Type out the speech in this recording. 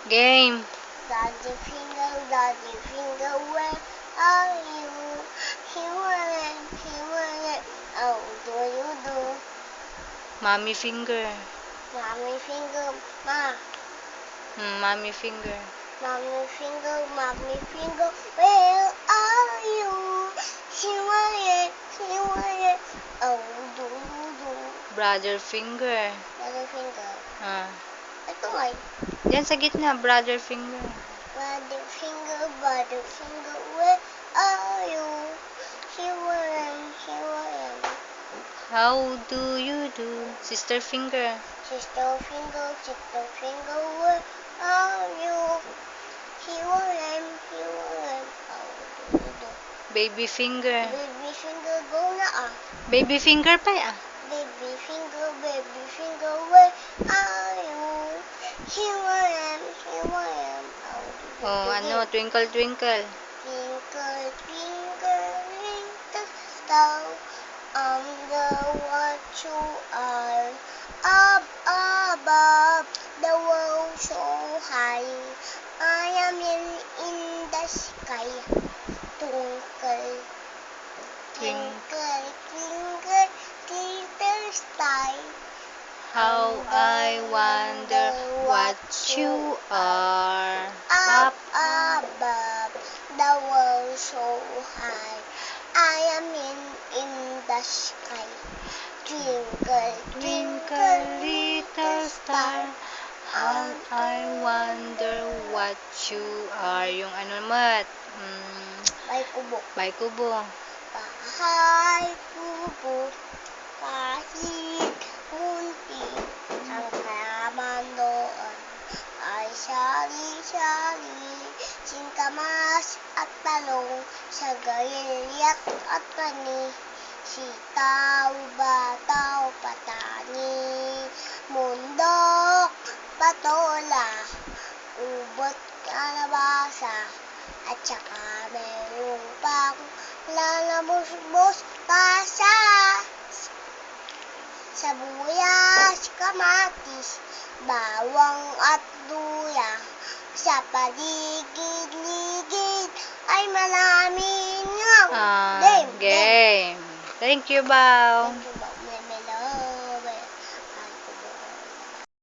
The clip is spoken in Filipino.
Game. Daddy finger, where are you? He went, how do you do? Mommy finger. Mommy finger, ma. Mommy finger. Mommy finger, where are you? He went, how do you do? Brother finger. Daddy finger. Ito ay. Yan sa gitna, brother finger. Daddy finger, where are you? He went. How do you do? Sister finger. Sister finger, where are you? He went. How do you do? Baby finger. Baby finger, go na ah. Baby finger pa Baby finger, where are you? He went. How do you Oh, do? ano, twinkle twinkle. Twinkle, twinkle, little star, I wonder what you are. Up above, the world so high, I am in the sky. Twinkle, twinkle, twinkle, little star, How I wonder what you are. up above, the world so high, I am in the sky. Twinkle, Twinkle little star, how I wonder what you are. Yung ano naman, May kubo. may kubo. Bahay kubo, kahit munti, ang halaman doon ay sari-sari, singkamas at talong, sa garilyak at mani, sitaw, bataw, patani, mundok, patola, ubot, kalabasa, at saka mayroong pang lalabos-bos pasa, sabuyas, kamatis, bawang at luya, sa paligid-ligid ay maraming Game. Thank you, Bao.